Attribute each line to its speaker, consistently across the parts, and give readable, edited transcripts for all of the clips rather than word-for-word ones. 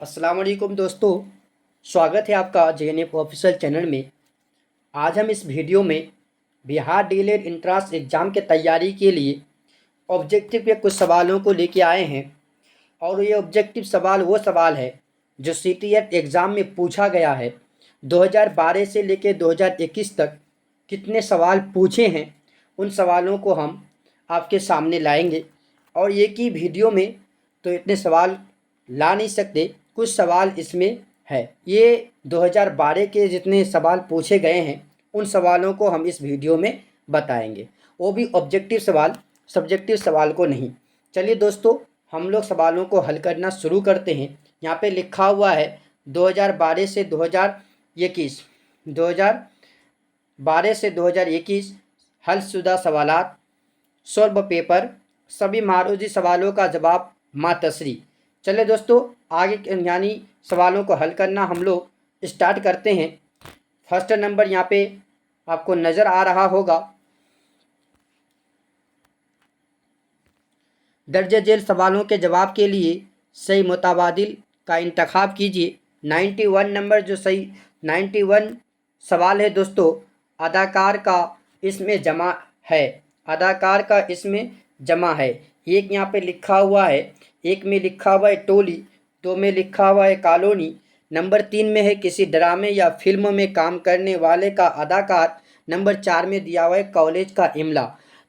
Speaker 1: अस्सलाम वालेकुम दोस्तों, स्वागत है आपका JNF ऑफिशियल चैनल में। आज हम इस वीडियो में बिहार डीएलएड इंट्रांस एग्ज़ाम के तैयारी के लिए ऑब्जेक्टिव के कुछ सवालों को लेके आए हैं। और ये ऑब्जेक्टिव सवाल वो सवाल है जो CTET एग्ज़ाम में पूछा गया है। 2012 से लेकर 2021 तक कितने सवाल पूछे हैं, उन सवालों को हम आपके सामने लाएंगे। और एक ही वीडियो में तो इतने सवाल ला नहीं सकते, कुछ सवाल इसमें है। ये 2012 के जितने सवाल पूछे गए हैं उन सवालों को हम इस वीडियो में बताएंगे, वो भी ऑब्जेक्टिव सवाल, सब्जेक्टिव सवाल को नहीं। चलिए दोस्तों, हम लोग सवालों को हल करना शुरू करते हैं। यहाँ पे लिखा हुआ है 2012 से 2021, 2012 से 2021 हलशुदा सवालात, सॉल्व पेपर, सभी मारूजी सवालों का जवाब मातश्री। चले दोस्तों, आगे यानी सवालों को हल करना हम लोग स्टार्ट करते हैं। फर्स्ट नंबर यहाँ पे आपको नज़र आ रहा होगा, दर्ज झेल सवालों के जवाब के लिए सही मुताबादिल का इंतखाब कीजिए। 91 नंबर जो सही 91 सवाल है दोस्तों, अदाकार का इसमें जमा है, अदाकार का इसमें जमा है। एक यहाँ पे लिखा हुआ है, एक में लिखा हुआ है टोली, दो में लिखा हुआ है कॉलोनी, नंबर 3 में है किसी ड्रामे या फिल्म में काम करने वाले का अदाकार, नंबर 4 में दिया हुआ है कॉलेज का इमला।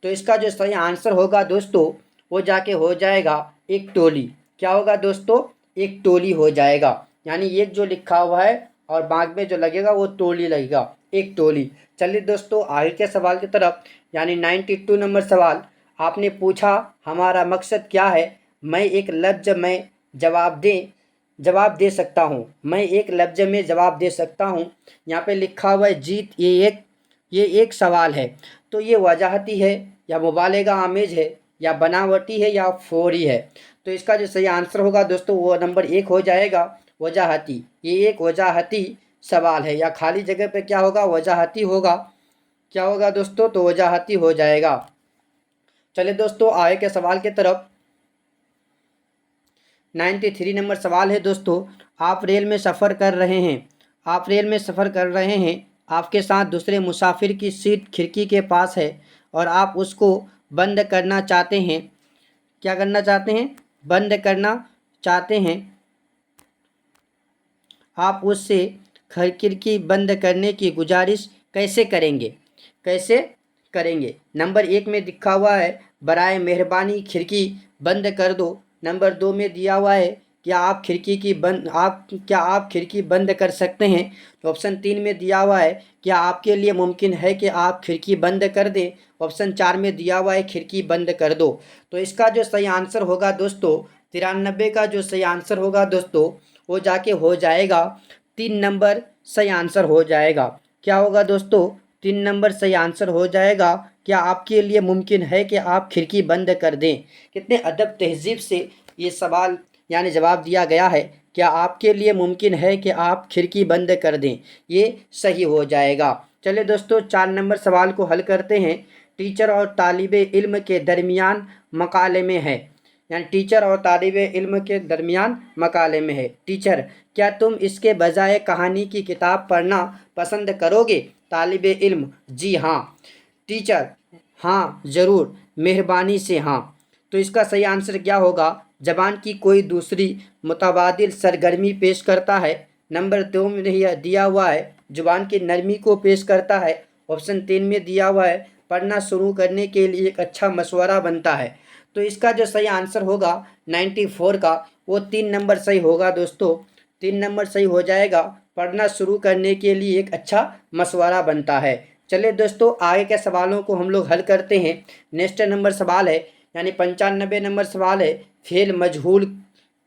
Speaker 1: तो इसका जो सही आंसर होगा दोस्तों वो जाके हो जाएगा एक टोली। क्या होगा दोस्तों? एक टोली हो जाएगा। यानी एक जो लिखा हुआ है और बाद में जो लगेगा वो टोली लगेगा, एक टोली। चलिए दोस्तों, आगे के सवाल की तरफ। यानी 92 नंबर सवाल आपने पूछा, हमारा मकसद क्या है? मैं एक लफ्ज़ में जवाब दे सकता हूँ, मैं एक लफ्ज़ में जवाब दे सकता हूँ। यहाँ पे लिखा हुआ है जीत, ये एक सवाल है। तो ये वजाहती है या मुबालिगा आमेज है या बनावटी है या फौरी है? तो इसका जो सही आंसर होगा दोस्तों वो नंबर 1 हो जाएगा, वजाहती। ये एक वजाहती सवाल है, या खाली जगह पे क्या होगा? वजाहती होगा। क्या होगा दोस्तों? तो वजाहती हो जाएगा। चलिए दोस्तों, आगे के सवाल की तरफ। 93 नंबर सवाल है दोस्तों, आप रेल में सफ़र कर रहे हैं, आप रेल में सफ़र कर रहे हैं, आपके साथ दूसरे मुसाफिर की सीट खिड़की के पास है और आप उसको बंद करना चाहते हैं। क्या करना चाहते हैं? बंद करना चाहते हैं। आप उससे खिड़की बंद करने की गुजारिश कैसे करेंगे? कैसे करेंगे? नंबर 1 में लिखा हुआ है बराए मेहरबानी खिड़की बंद कर दो। नंबर 2 में दिया हुआ है क्या आप खिड़की बंद कर सकते हैं? तो ऑप्शन 3 में दिया हुआ है क्या आपके लिए मुमकिन है कि आप खिड़की बंद कर दें? ऑप्शन 4 में दिया हुआ है खिड़की बंद कर दो। तो इसका जो सही आंसर होगा दोस्तों, 93 का जो सही आंसर होगा दोस्तों वो जाके हो जाएगा 3 नंबर सही आंसर हो जाएगा। क्या होगा दोस्तों? 3 नंबर सही आंसर हो जाएगा। क्या आपके लिए मुमकिन है कि आप खिड़की बंद कर दें? कितने अदब तहज़ीब से ये सवाल यानी जवाब दिया गया है। क्या आपके लिए मुमकिन है कि आप खिड़की बंद कर दें? ये सही हो जाएगा। चलिए दोस्तों, 4 नंबर सवाल को हल करते हैं। टीचर और तालिबे इल्म के दरमियान मकाले में है, यानी टीचर और तालिबे इल्म के दरमियान मकाले में है। टीचर, क्या तुम इसके बजाय कहानी की किताब पढ़ना पसंद करोगे? तालिबे इल्म, जी हाँ। टीचर, हाँ ज़रूर, मेहरबानी से हाँ। तो इसका सही आंसर क्या होगा? ज़बान की कोई दूसरी मुतबादिल सरगर्मी पेश करता है। नंबर 2 में दिया हुआ है ज़ुबान की नरमी को पेश करता है। ऑप्शन 3 में दिया हुआ है पढ़ना शुरू करने के लिए एक अच्छा मशवरा बनता है। तो इसका जो सही आंसर होगा 94 का, वो 3 नंबर सही होगा दोस्तों। 3 नंबर सही हो जाएगा, पढ़ना शुरू करने के लिए एक अच्छा मशवरा बनता है। चलिए दोस्तों, आगे के सवालों को हम लोग हल करते हैं। नेक्स्ट नंबर सवाल है, यानी 95 नंबर सवाल है, फेल मजहूल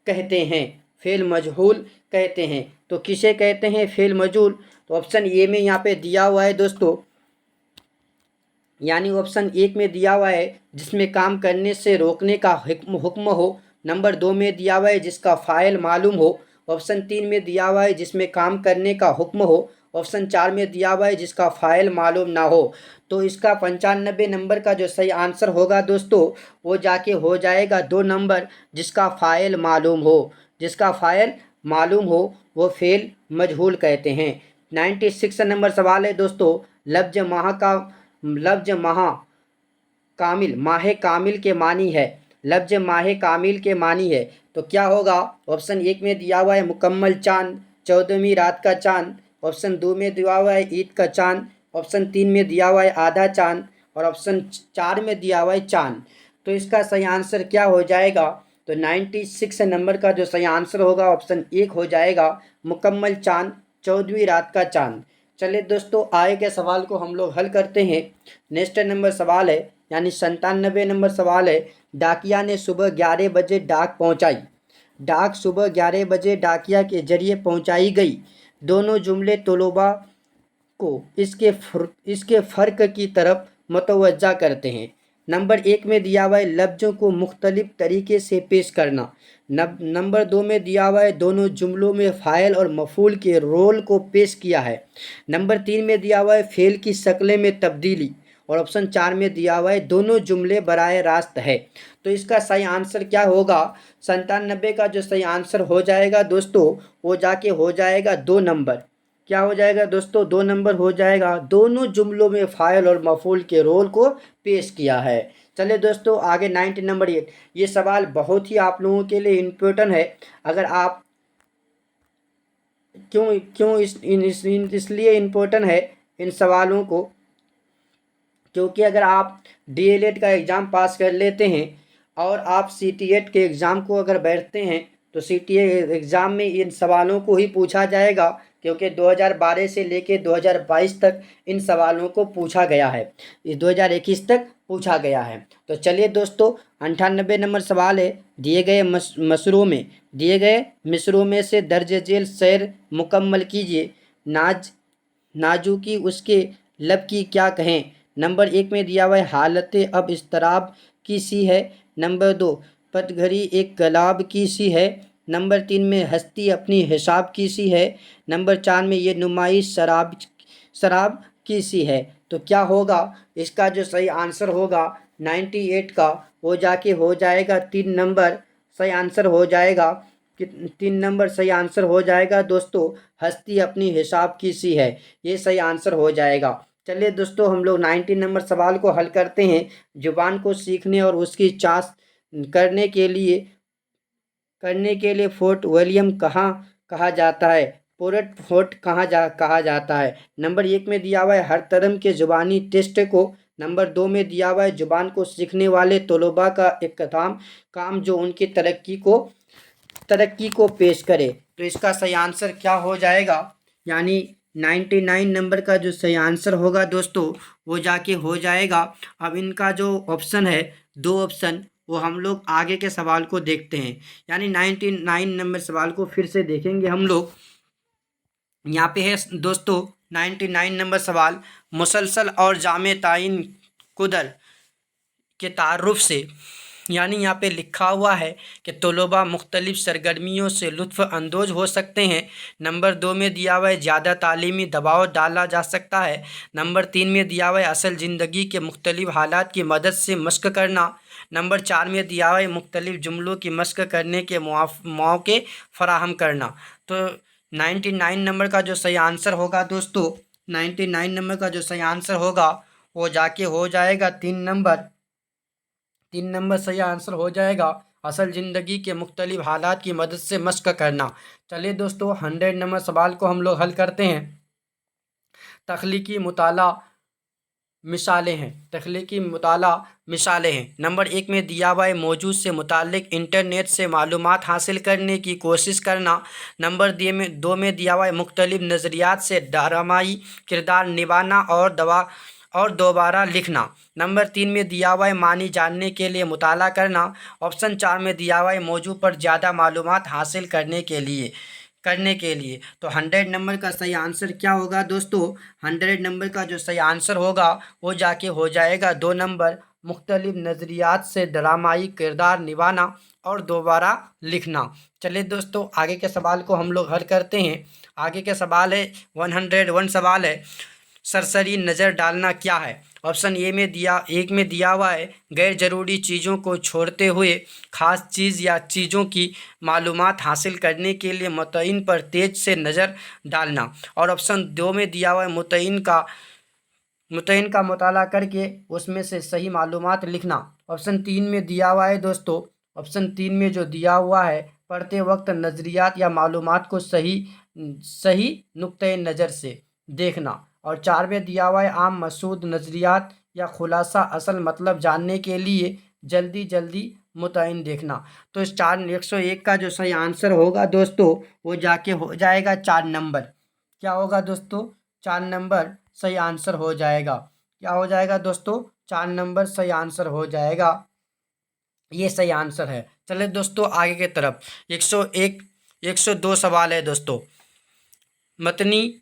Speaker 1: कहते हैं, फेल मजहूल कहते हैं। तो किसे कहते हैं फेल मजहूल? तो ऑप्शन ए में यहाँ पे दिया हुआ है दोस्तों, यानी ऑप्शन 1 में दिया हुआ है जिसमें काम करने से रोकने का हुक्म हो। नंबर 2 में दिया हुआ है जिसका फ़ाइल मालूम हो। ऑप्शन 3 में दिया हुआ है जिसमें काम करने का हुक्म हो। ऑप्शन 4 में दिया हुआ है जिसका फ़ाइल मालूम ना हो। तो इसका 95 नंबर का जो सही आंसर होगा दोस्तों वो जाके हो जाएगा 2 नंबर, जिसका फ़ाइल मालूम हो, जिसका फ़ाइल मालूम हो वो फेल मजहूल कहते हैं। 96 नंबर सवाल है दोस्तों, लफ्ज माह कामिल माह कामिल के मानी है। लफ्ज माह कामिल के मानी है तो क्या होगा? ऑप्शन एक में दिया हुआ है मुकम्मल चांद, 14वीं रात का चांद। ऑप्शन दो में दिया हुआ है ईद का चांद। ऑप्शन तीन में दिया हुआ है आधा चांद। और ऑप्शन चार में दिया हुआ है चांद। तो इसका सही आंसर क्या हो जाएगा? तो 96 नंबर का जो सही आंसर होगा ऑप्शन एक हो जाएगा, मुकम्मल चांद, 14वीं रात का चांद। चलिए दोस्तों, आगे के सवाल को हम लोग हल करते हैं। नेक्स्ट नंबर सवाल है, यानी 97 नंबर सवाल है, डाकिया ने सुबह 11 बजे डाक पहुंचाई। डाक सुबह 11 बजे डाकिया के जरिए पहुंचाई गई। दोनों जुमले तलबा को इसके फ़र्क की तरफ मुतवज्जा करते हैं। नंबर एक में दिया हुआ है लफ्ज़ों को मुख्तलिफ तरीके से पेश करना। नंबर दो में दिया हुआ है दोनों जुमलों में फ़ाइल और मफ़ूल के रोल को पेश किया है। नंबर तीन में दिया हुआ है फ़ेल की शक्लें में तब्दीली। और ऑप्शन चार में दिया हुआ है दोनों जुमले बराह रास्त है। तो इसका सही आंसर क्या होगा? 97 का जो सही आंसर हो जाएगा दोस्तों, वो जाके हो जाएगा 2 नंबर। क्या हो जाएगा दोस्तों? 2 नंबर हो जाएगा। दोनों जुमलों में फ़ाइल और मफ़ूल के रोल को पेश किया है। चलिए दोस्तों, आगे 90 नंबर ये सवाल बहुत ही आप लोगों के लिए इम्पोर्टेंट है। अगर आप क्यों क्यों इसलिए इम्पोर्टेंट है इन सवालों को, क्योंकि अगर आप डीएलएड का एग्ज़ाम पास कर लेते हैं और आप सीटीएट के एग्ज़ाम को अगर बैठते हैं तो सीटीएट एग्ज़ाम में इन सवालों को ही पूछा जाएगा, क्योंकि 2012 से लेके 2022 तक इन सवालों को पूछा गया है। इस 2021 तक पूछा गया है। तो चलिए दोस्तों, 98 नंबर सवाल है, दिए गए मिसरों में से दर्ज झेल शेर मुकम्मल कीजिए। नाजुकी उसके लब की क्या कहें। नंबर एक में दिया हुआ है हालत अब इस्तराब की सी है। नंबर दो, पतघड़ी एक गुलाब की सी है। नंबर तीन में हस्ती अपनी हिसाब की सी है। नंबर चार में ये नुमाइश शराब की सी है। तो क्या होगा? इसका जो सही आंसर होगा 98 का, वो जाके हो जाएगा 3 नंबर सही आंसर हो जाएगा। 3 नंबर सही आंसर हो जाएगा दोस्तों, हस्ती अपनी हिसाब की सी है, ये सही आंसर हो जाएगा। चलिए दोस्तों, हम लोग 90 नंबर सवाल को हल करते हैं। जुबान को सीखने और उसकी चाश करने के लिए फोर्ट विलियम कहाँ कहा जाता है? पोर्ट फोर्ट कहा जाता है? नंबर एक में दिया हुआ है हर तरह के ज़ुबानी टेस्ट को। नंबर दो में दिया हुआ है ज़ुबान को सीखने वाले तलबा का एक काम जो उनकी तरक्की को पेश करे। तो इसका सही आंसर क्या हो जाएगा? यानी 99 नंबर का जो सही आंसर होगा दोस्तों, वो जाके हो जाएगा। अब इनका जो ऑप्शन है, 2 ऑप्शन, वो हम लोग आगे के सवाल को देखते हैं। यानी 99 नंबर सवाल को फिर से देखेंगे हम लोग। यहाँ पे है दोस्तों 99 नंबर सवाल, मुसलसल और जामे ताइन कुदर के तारुफ से, यानी यहाँ पे लिखा हुआ है कि तलबा मुख्तलिफ़ सरगर्मियों से लुत्फ़ अंदोज हो सकते हैं। नंबर दो में दिया हुआ है ज़्यादा तालीमी दबाव डाला जा सकता है। नंबर तीन में दिया हुआ है असल ज़िंदगी के मुख्तलिफ़ हालात की मदद से मश्क करना। नंबर चार में दिया हुआ है मुख्तलिफ़ जुमलों की मश्क करने के मौके फ़राहम करना। तो 99 नंबर का जो सही आंसर होगा दोस्तों, 99 नंबर का जो सही आंसर होगा, वो जाके हो जाएगा 3 नंबर सही आंसर हो जाएगा, असल ज़िंदगी के मुख्तलिफ़ हालात की मदद से मश्क करना। चलिए दोस्तों, 100 नंबर सवाल को हम लोग हल करते हैं। तख्लीकी मुताला मिसालें हैं। नंबर एक में दिया हुआ है मौजूद से मुतालिक इंटरनेट से मालूमात हासिल करने की कोशिश करना। नंबर दो में दिया हुआ है मुख्तलिफ नज़रियात से ड्रामाई किरदार निभाना और दोबारा लिखना। नंबर तीन में दिया हुआ है मानी जानने के लिए मुताला करना। ऑप्शन चार में दिया हुआ है मौजू पर ज़्यादा मालूमात हासिल करने के लिए। तो 100 नंबर का सही आंसर क्या होगा दोस्तों? 100 नंबर का जो सही आंसर होगा, वो जाके हो जाएगा 2 नंबर, मुख्तलिफ नज़रियात से ड्रामाई किरदार निभाना और दोबारा लिखना। चलिए दोस्तों, आगे के सवाल को हम लोग हल करते हैं। आगे के सवाल है 101 सवाल है, सरसरी नज़र डालना क्या है? ऑप्शन ए में दिया एक में दिया हुआ है गैर ज़रूरी चीज़ों को छोड़ते हुए ख़ास चीज़ या चीज़ों की मालूमात हासिल करने के लिए मुतय्यन पर तेज़ से नज़र डालना। और ऑप्शन दो में दिया हुआ है मुतय्यन का मुताला करके उसमें से सही मालूमात लिखना। ऑप्शन तीन में दिया हुआ है दोस्तों, ऑप्शन तीन में जो दिया हुआ है पढ़ते वक्त नज़रियात या मालूमात को सही सही नुक्ते नज़र से देखना। और चार में दिया हुआ है आम मसूद नज़रियात या खुलासा असल मतलब जानने के लिए जल्दी जल्दी मुतय्यन देखना। तो इस 101 का जो सही आंसर होगा दोस्तों वो जाके हो जाएगा 4 नंबर। क्या होगा दोस्तों? 4 नंबर सही आंसर हो जाएगा। क्या हो जाएगा दोस्तों? 4 नंबर सही आंसर हो जाएगा। ये सही आंसर है। चलिए दोस्तों आगे की तरफ 101 102 सवाल है दोस्तों। मतनी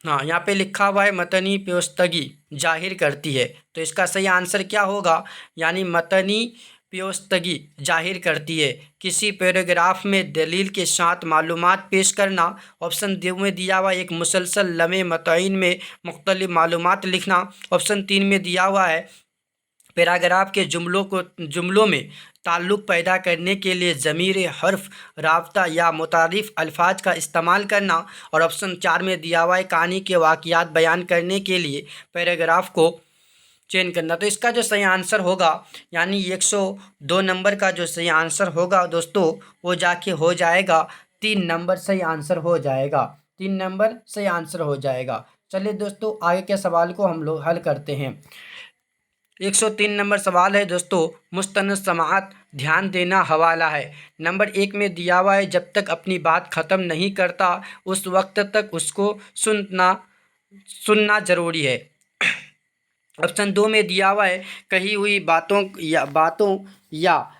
Speaker 1: हाँ यहाँ पे लिखा हुआ है मतनी प्योस्तगी जाहिर करती है, तो इसका सही आंसर क्या होगा? यानी मतनी प्योस्तगी जाहिर करती है किसी पैराग्राफ में दलील के साथ मालूमात पेश करना। ऑप्शन दो में दिया हुआ एक मुसलसल लम्हे मतय्यन में मुख्तलिफ मालूमात लिखना। ऑप्शन तीन में दिया हुआ है पैराग्राफ के जुमलों में ताल्लुक़ पैदा करने के लिए ज़मीर हर्फ राब्ता या मुतारिफ अल्फाज का इस्तेमाल करना। और ऑप्शन चार में दिया हुआ है कहानी के वाक़यात बयान करने के लिए पैराग्राफ को चेंज करना। तो इसका जो सही आंसर होगा यानी 102 नंबर का जो सही आंसर होगा दोस्तों वो जाके हो जाएगा 3 नंबर सही आंसर हो जाएगा। 3 नंबर सही आंसर हो जाएगा। चलिए दोस्तों आगे के सवाल को हम लोग हल करते हैं। 103 नंबर सवाल है दोस्तों, मुस्तनद समाअत ध्यान देना हवाला है। नंबर एक में दिया हुआ है जब तक अपनी बात ख़त्म नहीं करता उस वक्त तक उसको सुनना ज़रूरी है। ऑप्शन दो में दिया हुआ है कही हुई बातों या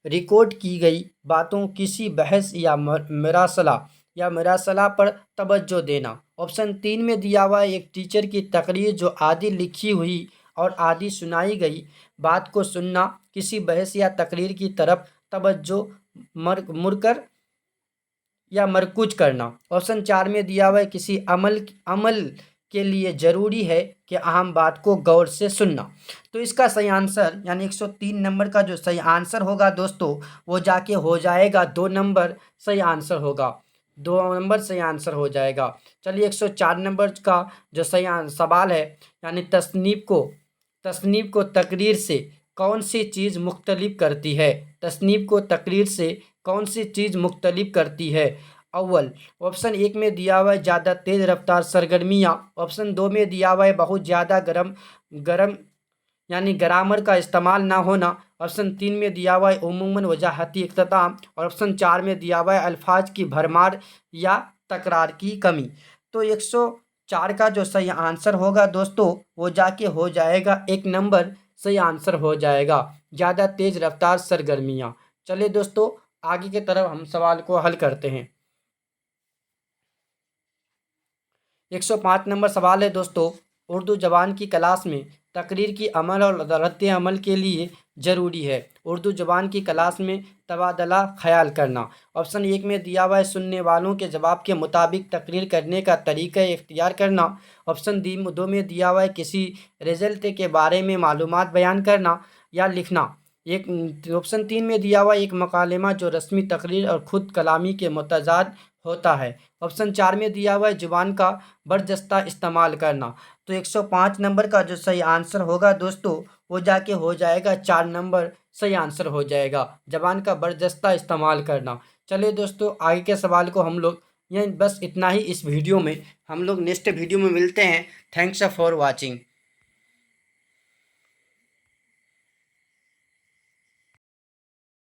Speaker 1: रिकॉर्ड की गई बातों किसी बहस या मरासला पर तवज्जो देना। ऑप्शन तीन में दिया हुआ है एक टीचर की तकरीर जो आधी लिखी हुई और आधी सुनाई गई बात को सुनना किसी बहस या तकरीर की तरफ तवज्जो मुड़कर या मरकूज करना। ऑप्शन चार में दिया हुआ है किसी अमल के लिए ज़रूरी है कि अहम बात को गौर से सुनना। तो इसका सही आंसर यानी 103 नंबर का जो सही आंसर होगा दोस्तों वो जाके हो जाएगा 2 नंबर सही आंसर होगा। 2 नंबर सही आंसर हो जाएगा। चलिए 104 नंबर का जो सही सवाल है यानी तसनीफ को तकरीर से कौन सी चीज़ मुख्तलिफ करती है? तसनीफ को तकरीर से कौन सी चीज़ मुख्तलिफ करती है? अव्वल ऑप्शन एक में दिया हुआ है ज़्यादा तेज़ रफ्तार सरगर्मियाँ। ऑप्शन दो में दिया हुआ है बहुत ज़्यादा गरम यानी ग्रामर का इस्तेमाल ना होना। ऑप्शन तीन में दिया हुआ है उमूमन वजाहती इख्तिताम। और ऑप्शन चार में दिया हुआ है अल्फाज की भरमार या तकरार की कमी। तो 104 का जो सही आंसर होगा दोस्तों वो जाके हो जाएगा 1 नंबर सही आंसर हो जाएगा ज़्यादा तेज़ रफ्तार सरगर्मियाँ। चलिए दोस्तों आगे की तरफ हम सवाल को हल करते हैं। 105 नंबर सवाल है दोस्तों, उर्दू ज़बान की क्लास में तकरीर की अमल और रद्द अमल के लिए ज़रूरी है उर्दू ज़बान की क्लास में तबादला ख्याल करना। ऑप्शन एक में दिया हुआ है सुनने वालों के जवाब के मुताबिक तकरीर करने का तरीक़ा इख्तियार करना। ऑप्शन दो में दिया हुआ है किसी रिज़ल्ट के बारे में मालूमात बयान करना या लिखना। ऑप्शन तीन में दिया हुआ एक मकालमा जो रस्मी तकरीर और ख़ुद कलामी के मुतजाद होता है। ऑप्शन चार में दिया हुआ है ज़ुबान का बर्जस्ता इस्तेमाल करना। तो 105 नंबर का जो सही आंसर होगा दोस्तों वो जाके हो जाएगा 4 नंबर सही आंसर हो जाएगा ज़बान का बर्जस्ता इस्तेमाल करना। चलिए दोस्तों आगे के सवाल को हम लोग बस इतना ही इस वीडियो में, हम लोग नेक्स्ट वीडियो में मिलते हैं। Thanks for watching.